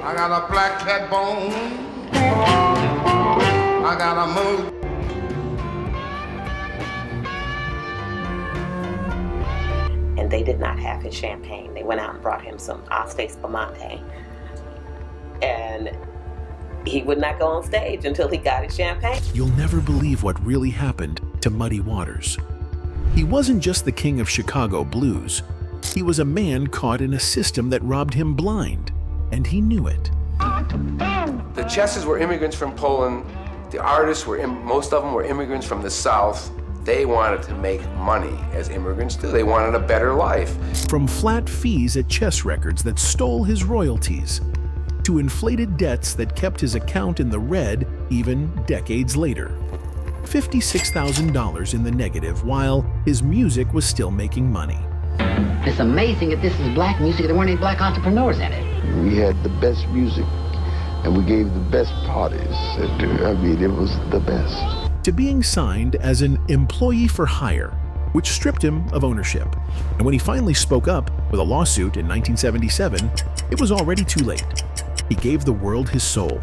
I got a black cat bone. I got a mood. And they did not have his champagne. They went out and brought him some Asti Spumante. And he would not go on stage until he got his champagne. You'll never believe what really happened to Muddy Waters. He wasn't just the king of Chicago blues. He was a man caught in a system that robbed him blind, and he knew it. The Chesses were immigrants from Poland. The artists were, most of them were immigrants from the South. They wanted to make money, as immigrants do. They wanted a better life. From flat fees at chess records that stole his royalties, to inflated debts that kept his account in the red even decades later. $56,000 in the negative while his music was still making money. It's amazing that this is black music. There weren't any black entrepreneurs in it. We had the best music, and we gave the best parties. I mean, it was the best. To being signed as an employee for hire, which stripped him of ownership. And when he finally spoke up with a lawsuit in 1977, it was already too late. He gave the world his soul.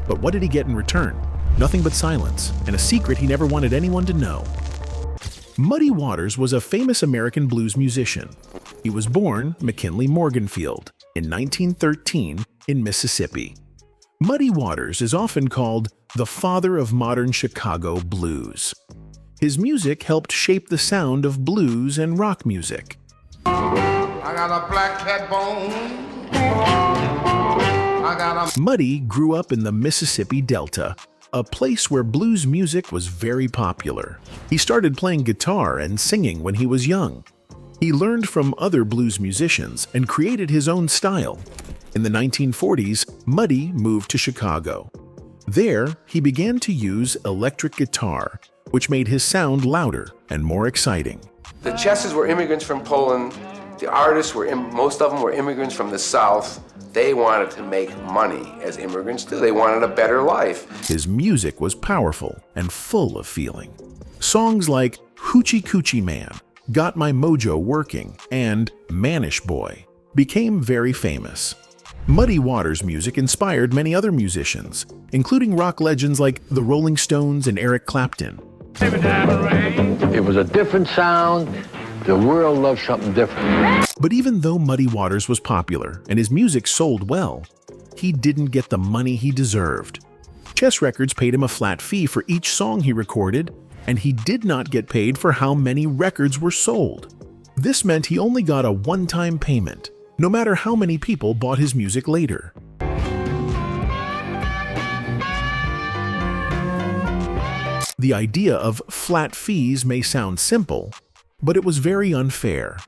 But what did he get in return? Nothing but silence, and a secret he never wanted anyone to know. Muddy Waters was a famous American blues musician. He was born McKinley Morganfield in 1913 in Mississippi. Muddy Waters is often called the father of modern Chicago blues. His music helped shape the sound of blues and rock music. I got a black cat bone. Muddy grew up in the Mississippi Delta, a place where blues music was very popular. He started playing guitar and singing when he was young. He learned from other blues musicians and created his own style. In the 1940s, Muddy moved to Chicago. There, he began to use electric guitar, which made his sound louder and more exciting. The Chesses were immigrants from Poland. The artists were, most of them were immigrants from the South. They wanted to make money, as immigrants do. They wanted a better life. His music was powerful and full of feeling. Songs like Hoochie Coochie Man, Got My Mojo Working, and Manish Boy became very famous. Muddy Waters' music inspired many other musicians, including rock legends like the Rolling Stones and Eric Clapton. It was a different sound. The world loved something different. But even though Muddy Waters was popular and his music sold well, he didn't get the money he deserved. Chess Records paid him a flat fee for each song he recorded, and he did not get paid for how many records were sold. This meant he only got a one-time payment, no matter how many people bought his music later. The idea of flat fees may sound simple, but it was very unfair.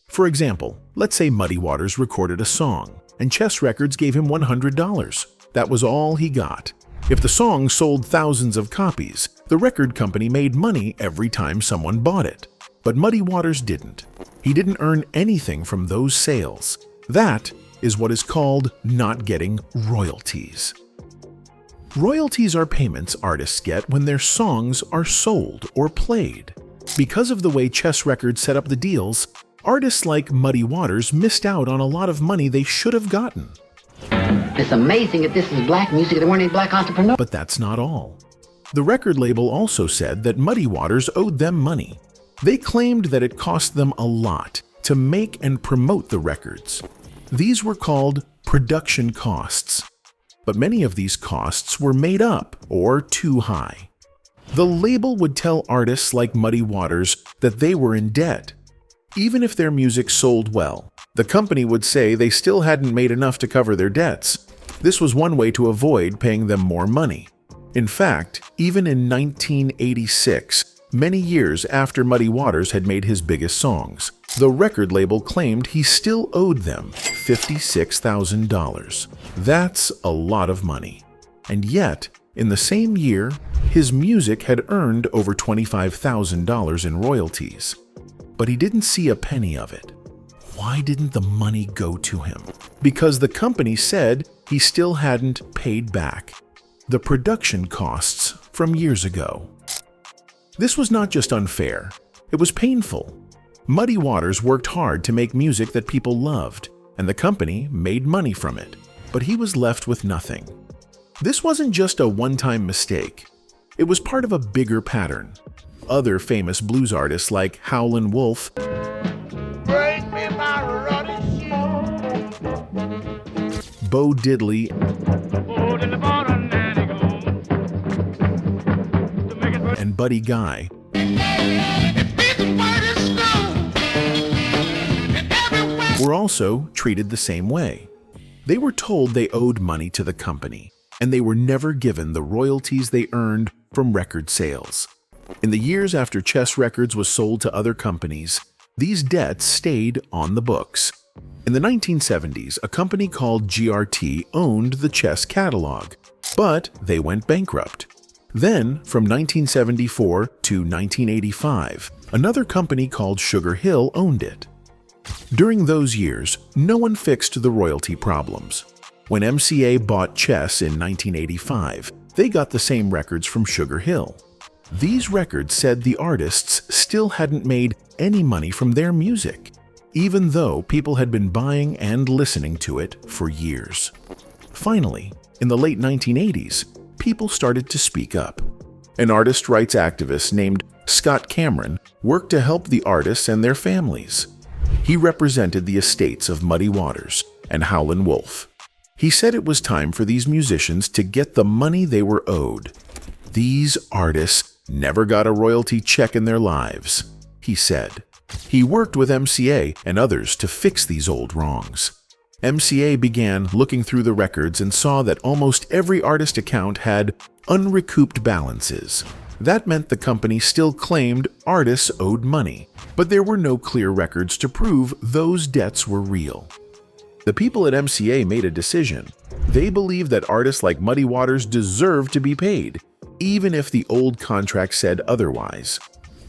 For example, let's say Muddy Waters recorded a song, and Chess Records gave him $100. That was all he got. If the song sold thousands of copies, the record company made money every time someone bought it. But Muddy Waters didn't. He didn't earn anything from those sales. That is what is called not getting royalties. Royalties are payments artists get when their songs are sold or played. Because of the way Chess Records set up the deals, artists like Muddy Waters missed out on a lot of money they should have gotten. It's amazing that this is black music. There weren't any black entrepreneurs. But that's not all. The record label also said that Muddy Waters owed them money. They claimed that it cost them a lot to make and promote the records. These were called production costs. But many of these costs were made up or too high. The label would tell artists like Muddy Waters that they were in debt. Even if their music sold well, the company would say they still hadn't made enough to cover their debts. This was one way to avoid paying them more money. In fact, even in 1986, many years after Muddy Waters had made his biggest songs, the record label claimed he still owed them $56,000. That's a lot of money. And yet, in the same year, his music had earned over $25,000 in royalties. But he didn't see a penny of it. Why didn't the money go to him? Because the company said he still hadn't paid back the production costs from years ago. This was not just unfair, it was painful. Muddy Waters worked hard to make music that people loved, and the company made money from it. but he was left with nothing. This wasn't just a one-time mistake. It was part of a bigger pattern. Other famous blues artists like Howlin' Wolf, Bring me my ruddy shoe. Bo Diddley, and Buddy Guy were also treated the same way. They were told they owed money to the company, and they were never given the royalties they earned from record sales. In the years after Chess Records was sold to other companies, these debts stayed on the books. In the 1970s, a company called GRT owned the Chess catalog, but they went bankrupt. Then, from 1974 to 1985, another company called Sugar Hill owned it. During those years, no one fixed the royalty problems. When MCA bought Chess in 1985, they got the same records from Sugar Hill. These records said the artists still hadn't made any money from their music, even though people had been buying and listening to it for years. Finally, in the late 1980s, people started to speak up. An artist rights activist named Scott Cameron worked to help the artists and their families. He represented the estates of Muddy Waters and Howlin' Wolf. He said it was time for these musicians to get the money they were owed. These artists never got a royalty check in their lives, he said. He worked with MCA and others to fix these old wrongs. MCA began looking through the records and saw that almost every artist account had unrecouped balances. That meant the company still claimed artists owed money, but there were no clear records to prove those debts were real. The people at MCA made a decision. They believed that artists like Muddy Waters deserved to be paid, even if the old contract said otherwise.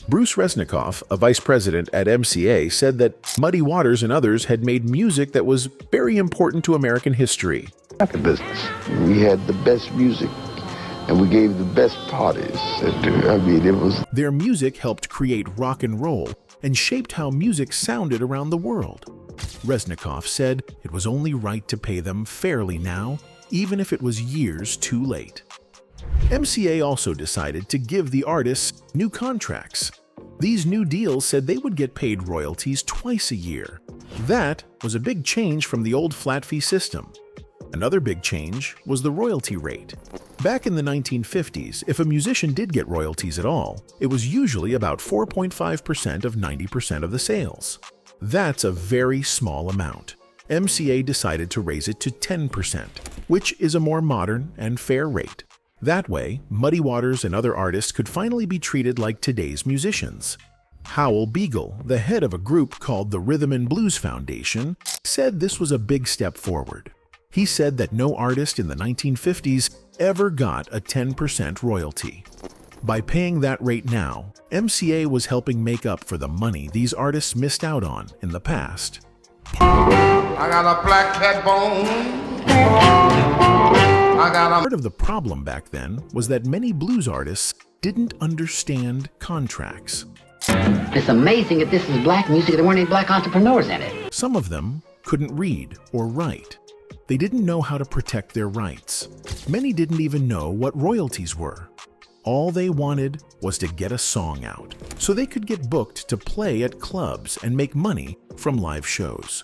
Bruce Resnikoff, a vice president at MCA, said that Muddy Waters and others had made music that was very important to American history. The business. We had the best music, and we gave the best parties. It was... Their music helped create rock and roll and shaped how music sounded around the world. Resnikoff said it was only right to pay them fairly now, even if it was years too late. MCA also decided to give the artists new contracts. These new deals said they would get paid royalties twice a year. That was a big change from the old flat fee system. Another big change was the royalty rate. Back in the 1950s, if a musician did get royalties at all, it was usually about 4.5% of 90% of the sales. That's a very small amount. MCA decided to raise it to 10%, which is a more modern and fair rate. That way, Muddy Waters and other artists could finally be treated like today's musicians. Howell Beagle, the head of a group called the Rhythm and Blues Foundation, said this was a big step forward. He said that no artist in the 1950s ever got a 10% royalty. By paying that rate now, MCA was helping make up for the money these artists missed out on in the past. I got a black cat bone. Part of the problem back then was that many blues artists didn't understand contracts. It's amazing that this is black music. There weren't any black entrepreneurs in it. Some of them couldn't read or write. They didn't know how to protect their rights. Many didn't even know what royalties were. All they wanted was to get a song out, so they could get booked to play at clubs and make money from live shows.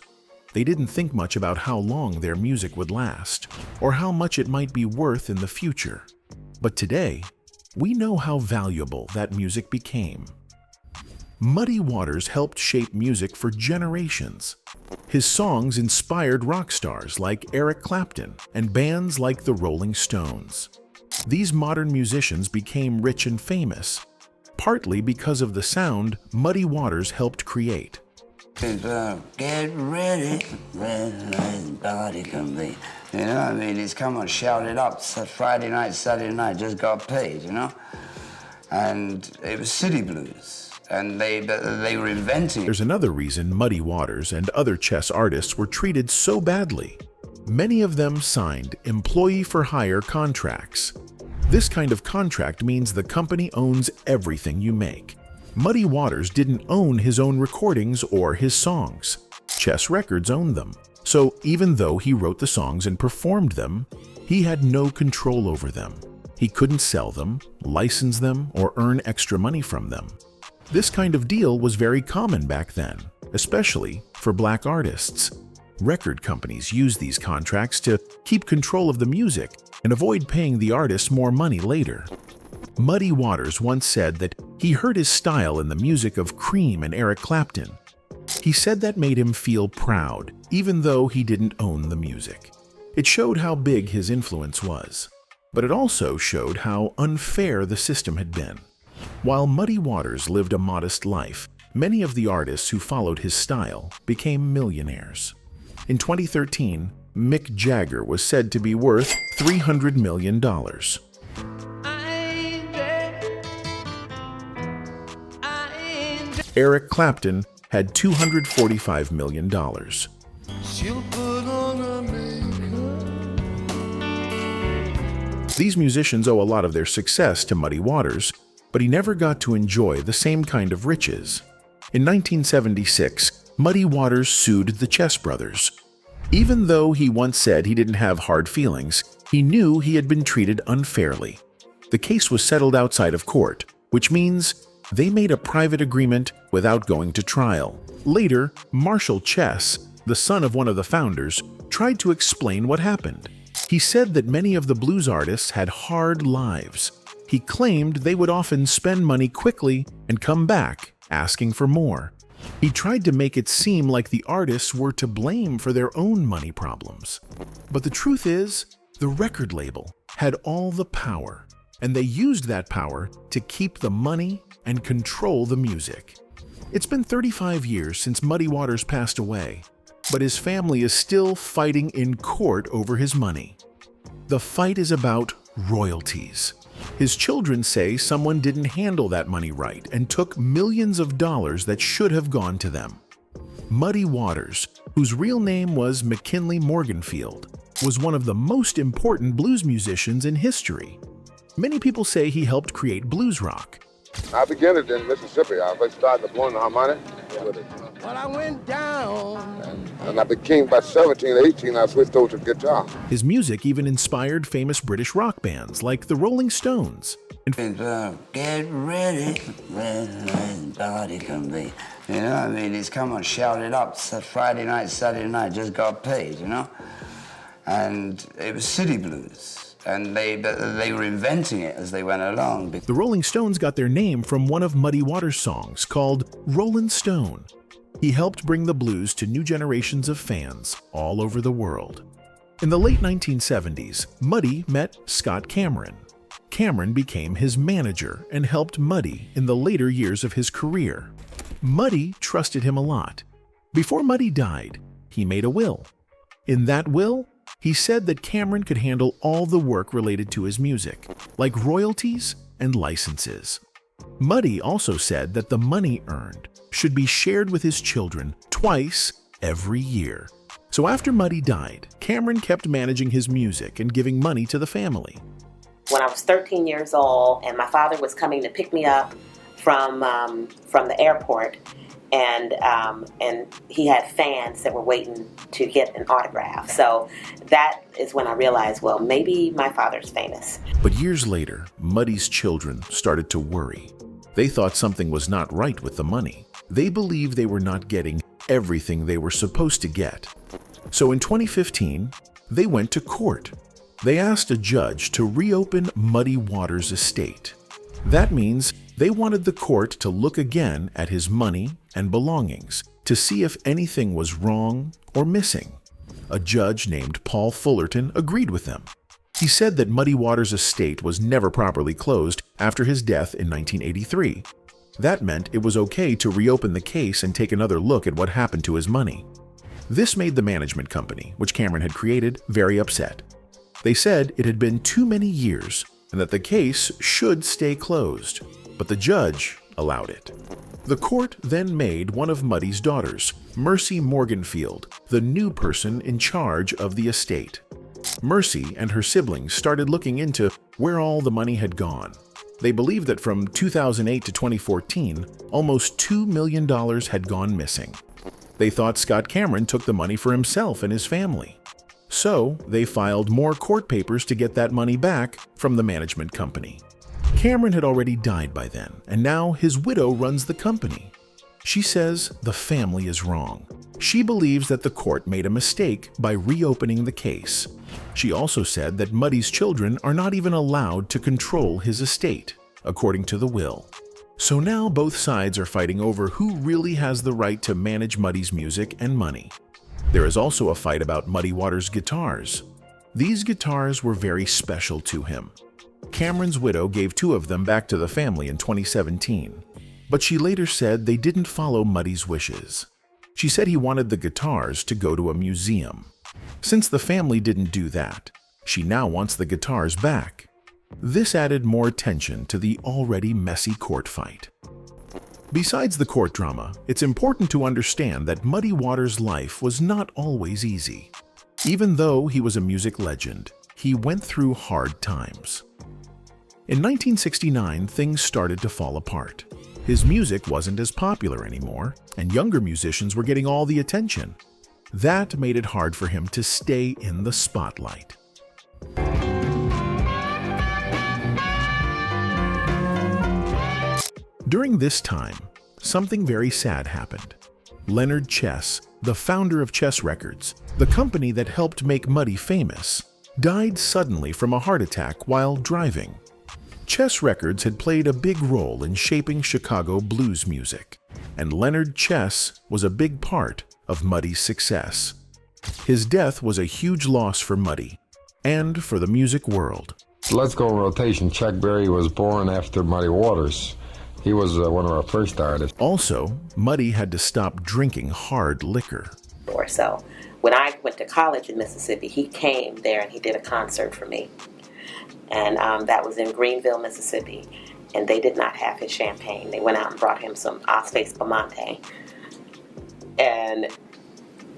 They didn't think much about how long their music would last, or how much it might be worth in the future. But today, we know how valuable that music became. Muddy Waters helped shape music for generations. His songs inspired rock stars like Eric Clapton and bands like the Rolling Stones. These modern musicians became rich and famous, partly because of the sound Muddy Waters helped create. Get ready, red body can be. You know, I mean, it's come on, shout it up. So Friday night, Saturday night, just got paid, you know? And it was city blues, and they were inventing. There's another reason Muddy Waters and other chess artists were treated so badly. Many of them signed employee-for-hire contracts. This kind of contract means the company owns everything you make. Muddy Waters didn't own his own recordings or his songs. Chess Records owned them. So even though he wrote the songs and performed them, he had no control over them. He couldn't sell them, license them, or earn extra money from them. This kind of deal was very common back then, especially for black artists. Record companies used these contracts to keep control of the music and avoid paying the artists more money later. Muddy Waters once said that he heard his style in the music of Cream and Eric Clapton. He said that made him feel proud, even though he didn't own the music. It showed how big his influence was, but it also showed how unfair the system had been. While Muddy Waters lived a modest life, many of the artists who followed his style became millionaires. In 2013, Mick Jagger was said to be worth $300 million. Eric Clapton had $245 million. These musicians owe a lot of their success to Muddy Waters, but he never got to enjoy the same kind of riches. In 1976, Muddy Waters sued the Chess Brothers. Even though he once said he didn't have hard feelings, he knew he had been treated unfairly. The case was settled outside of court, which means they made a private agreement without going to trial. Later, Marshall Chess, the son of one of the founders, tried to explain what happened. He said that many of the blues artists had hard lives. He claimed they would often spend money quickly and come back asking for more. He tried to make it seem like the artists were to blame for their own money problems. But the truth is, the record label had all the power, and they used that power to keep the money and control the music. It's been 35 years since Muddy Waters passed away, but his family is still fighting in court over his money. The fight is about royalties. His children say someone didn't handle that money right and took millions of dollars that should have gone to them. Muddy Waters, whose real name was McKinley Morganfield, was one of the most important blues musicians in history. Many people say he helped create blues rock. I began it in Mississippi. I first started blowing the harmonic with it. When I went down. And I became, by 17, 18, I switched over to guitar. His music even inspired famous British rock bands like the Rolling Stones. Get ready, body can be. You know, I mean, it's come on, shout it up. Friday night, Saturday night, just got paid, you know? And it was city blues. And they were inventing it as they went along. The Rolling Stones got their name from one of Muddy Waters' songs called Rollin' Stone. He helped bring the blues to new generations of fans all over the world. In the late 1970s, Muddy met Scott Cameron. Cameron became his manager and helped Muddy in the later years of his career. Muddy trusted him a lot. Before Muddy died, he made a will. In that will, he said that Cameron could handle all the work related to his music, like royalties and licenses. Muddy also said that the money earned should be shared with his children twice every year. So after Muddy died, Cameron kept managing his music and giving money to the family. When I was 13 years old and my father was coming to pick me up from the airport, and he had fans that were waiting to get an autograph. So that is when I realized, well, maybe my father's famous. But years later, Muddy's children started to worry. They thought something was not right with the money. They believed they were not getting everything they were supposed to get. So in 2015, they went to court. They asked a judge to reopen Muddy Waters' estate. That means they wanted the court to look again at his money and belongings to see if anything was wrong or missing. A judge named Paul Fullerton agreed with them. He said that Muddy Waters' estate was never properly closed after his death in 1983. That meant it was okay to reopen the case and take another look at what happened to his money. This made the management company, which Cameron had created, very upset. They said it had been too many years and that the case should stay closed, but the judge allowed it. The court then made one of Muddy's daughters, Mercy Morganfield, the new person in charge of the estate. Mercy and her siblings started looking into where all the money had gone. They believed that from 2008 to 2014, almost $2 million had gone missing. They thought Scott Cameron took the money for himself and his family. So they filed more court papers to get that money back from the management company. Cameron had already died by then, and now his widow runs the company. She says the family is wrong. She believes that the court made a mistake by reopening the case. She also said that Muddy's children are not even allowed to control his estate, according to the will. So now both sides are fighting over who really has the right to manage Muddy's music and money. There is also a fight about Muddy Waters' guitars. These guitars were very special to him. Cameron's widow gave 2 of them back to the family in 2017, but she later said they didn't follow Muddy's wishes. She said he wanted the guitars to go to a museum. Since the family didn't do that, she now wants the guitars back. This added more tension to the already messy court fight. Besides the court drama, it's important to understand that Muddy Waters' life was not always easy. Even though he was a music legend, he went through hard times. In 1969, things started to fall apart. His music wasn't as popular anymore, and younger musicians were getting all the attention. That made it hard for him to stay in the spotlight. During this time, something very sad happened. Leonard Chess, the founder of Chess Records, the company that helped make Muddy famous, died suddenly from a heart attack while driving. Chess Records had played a big role in shaping Chicago blues music, and Leonard Chess was a big part of Muddy's success. His death was a huge loss for Muddy and for the music world. Let's Go in rotation. Chuck Berry was born after Muddy Waters. He was one of our first artists. Also, Muddy had to stop drinking hard liquor. Or so. When I went to college in Mississippi, he came there and he did a concert for me. And that was in Greenville, Mississippi. And they did not have his champagne. They went out and brought him some Ospe Spumante. And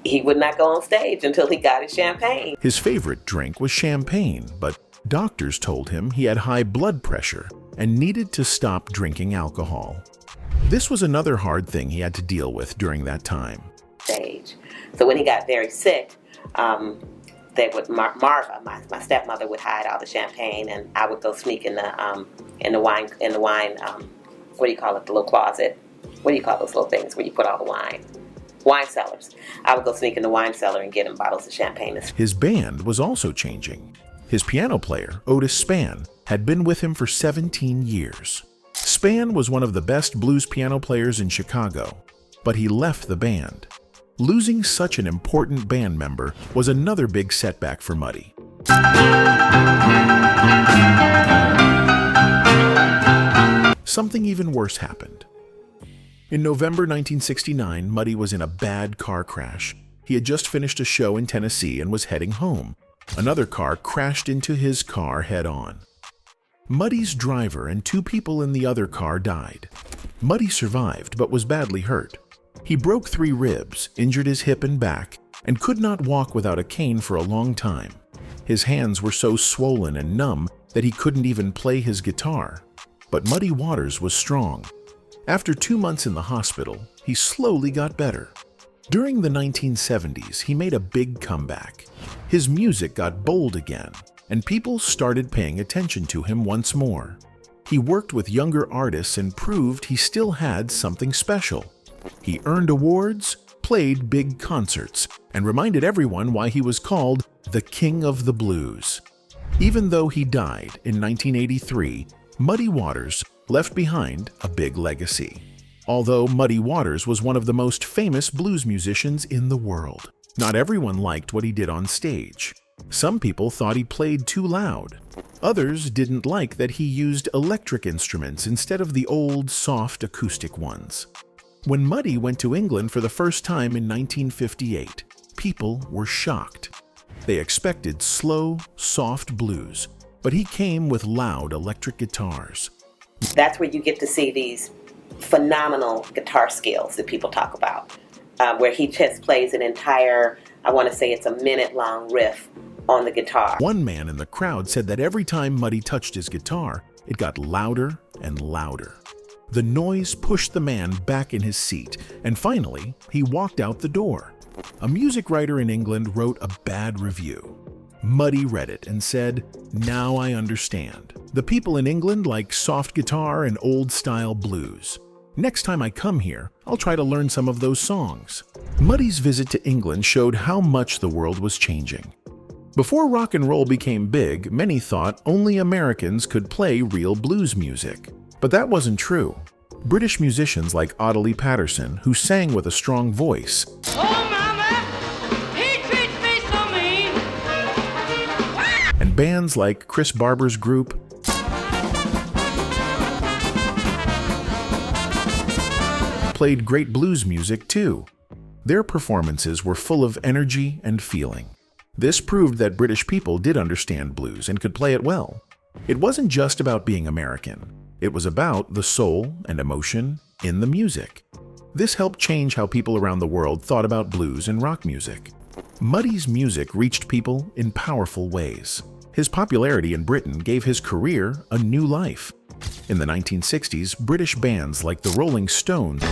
he would not go on stage until he got his champagne. His favorite drink was champagne, but doctors told him he had high blood pressure and needed to stop drinking alcohol. This was another hard thing he had to deal with during that time. Stage. So when he got very sick, they would Marva, my stepmother, would hide all the champagne, and I would go sneak in the wine. What do you call it? The little closet. What do you call those little things where you put all the wine? Wine cellars. I would go sneak in the wine cellar and get him bottles of champagne. His band was also changing. His piano player, Otis Spann, had been with him for 17 years. Spann was one of the best blues piano players in Chicago, but he left the band. Losing such an important band member was another big setback for Muddy. Something even worse happened. In November 1969, Muddy was in a bad car crash. He had just finished a show in Tennessee and was heading home. Another car crashed into his car head-on. Muddy's driver and 2 people in the other car died. Muddy survived but was badly hurt. He broke 3 ribs, injured his hip and back, and could not walk without a cane for a long time. His hands were so swollen and numb that he couldn't even play his guitar. But Muddy Waters was strong. After 2 months in the hospital, he slowly got better. During the 1970s, he made a big comeback. His music got bold again, and people started paying attention to him once more. He worked with younger artists and proved he still had something special. He earned awards, played big concerts, and reminded everyone why he was called the King of the Blues. Even though he died in 1983, Muddy Waters left behind a big legacy. Although Muddy Waters was one of the most famous blues musicians in the world, not everyone liked what he did on stage. Some people thought he played too loud. Others didn't like that he used electric instruments instead of the old, soft acoustic ones. When Muddy went to England for the first time in 1958, people were shocked. They expected slow, soft blues, but he came with loud electric guitars. That's where you get to see these phenomenal guitar skills that people talk about, where he just plays an entire, I want to say it's a minute-long riff on the guitar. One man in the crowd said that every time Muddy touched his guitar, it got louder and louder. The noise pushed the man back in his seat, and finally, he walked out the door. A music writer in England wrote a bad review. Muddy read it and said, "Now I understand. The people in England like soft guitar and old-style blues. Next time I come here, I'll try to learn some of those songs." Muddy's visit to England showed how much the world was changing. Before rock and roll became big, many thought only Americans could play real blues music. But that wasn't true. British musicians like Ottilie Patterson, who sang with a strong voice, and bands like Chris Barber's group, played great blues music too. Their performances were full of energy and feeling. This proved that British people did understand blues and could play it well. It wasn't just about being American. It was about the soul and emotion in the music. This helped change how people around the world thought about blues and rock music. Muddy's music reached people in powerful ways. His popularity in Britain gave his career a new life. In the 1960s, British bands like the Rolling Stones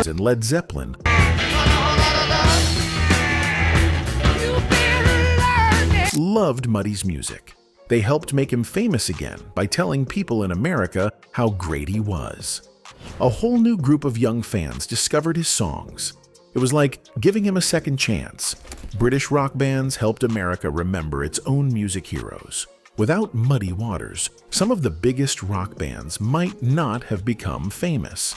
and Led Zeppelin loved Muddy's music. They helped make him famous again by telling people in America how great he was. A whole new group of young fans discovered his songs. It was like giving him a second chance. British rock bands helped America remember its own music heroes. Without Muddy Waters, some of the biggest rock bands might not have become famous.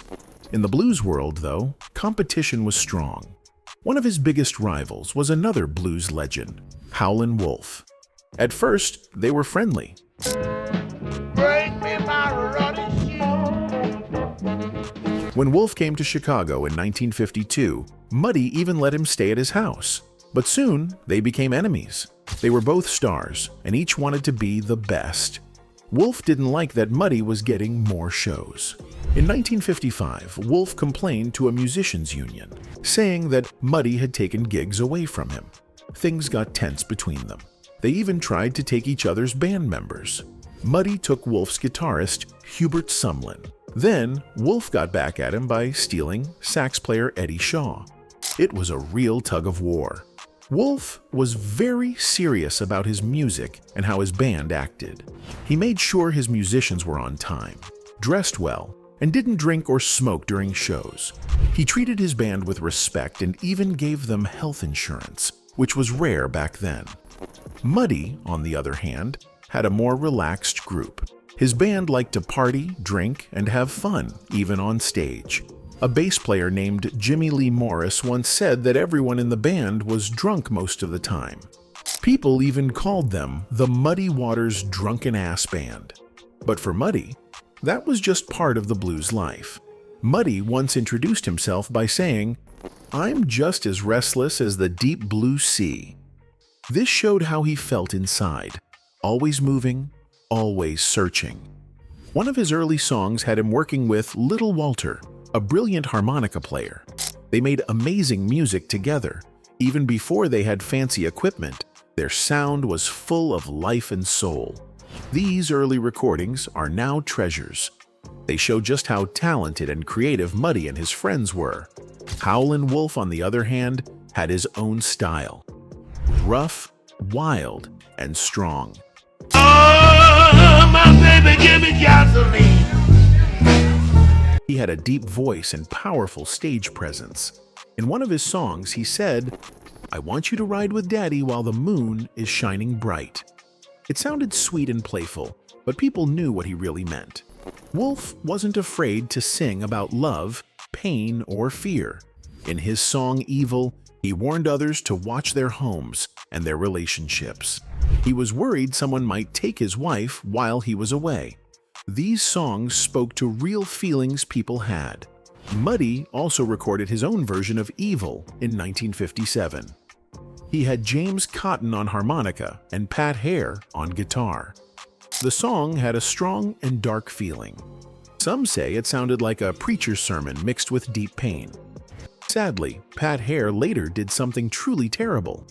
In the blues world, though, competition was strong. One of his biggest rivals was another blues legend, Howlin' Wolf. At first, they were friendly. When Wolf came to Chicago in 1952, Muddy even let him stay at his house. But soon, they became enemies. They were both stars, and each wanted to be the best. Wolf didn't like that Muddy was getting more shows. In 1955, Wolf complained to a musicians' union, saying that Muddy had taken gigs away from him. Things got tense between them. They even tried to take each other's band members. Muddy took Wolf's guitarist, Hubert Sumlin. Then, Wolf got back at him by stealing sax player Eddie Shaw. It was a real tug of war. Wolf was very serious about his music and how his band acted. He made sure his musicians were on time, dressed well, and didn't drink or smoke during shows. He treated his band with respect and even gave them health insurance, which was rare back then. Muddy, on the other hand, had a more relaxed group. His band liked to party, drink, and have fun, even on stage. A bass player named Jimmy Lee Morris once said that everyone in the band was drunk most of the time. People even called them the Muddy Waters Drunken Ass Band. But for Muddy, that was just part of the blues life. Muddy once introduced himself by saying, "I'm just as restless as the deep blue sea." This showed how he felt inside, always moving, always searching. One of his early songs had him working with Little Walter, a brilliant harmonica player. They made amazing music together. Even before they had fancy equipment, their sound was full of life and soul. These early recordings are now treasures. They show just how talented and creative Muddy and his friends were. Howlin' Wolf, on the other hand, had his own style. Rough, wild, and strong. Oh, my baby, give me gasoline. He had a deep voice and powerful stage presence. In one of his songs, he said, "I want you to ride with Daddy while the moon is shining bright." It sounded sweet and playful, but people knew what he really meant. Wolf wasn't afraid to sing about love, pain, or fear. In his song Evil, he warned others to watch their homes and their relationships. He was worried someone might take his wife while he was away. These songs spoke to real feelings people had. Muddy also recorded his own version of Evil in 1957. He had James Cotton on harmonica and Pat Hare on guitar. The song had a strong and dark feeling. Some say it sounded like a preacher's sermon mixed with deep pain. Sadly, Pat Hare later did something truly terrible.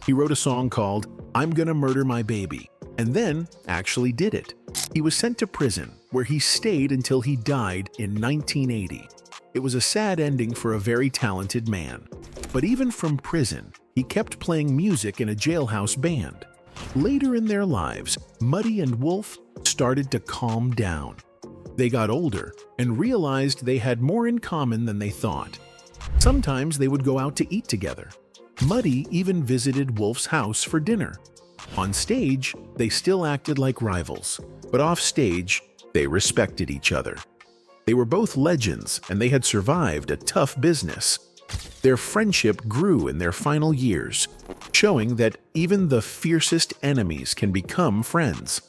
He wrote a song called I'm Gonna Murder My Baby, and then actually did it. He was sent to prison, where he stayed until he died in 1980. It was a sad ending for a very talented man. But even from prison, he kept playing music in a jailhouse band. Later in their lives, Muddy and Wolf started to calm down. They got older and realized they had more in common than they thought. Sometimes they would go out to eat together. Muddy even visited Wolf's house for dinner. On stage, they still acted like rivals, but off stage, they respected each other. They were both legends, and they had survived a tough business. Their friendship grew in their final years, showing that even the fiercest enemies can become friends.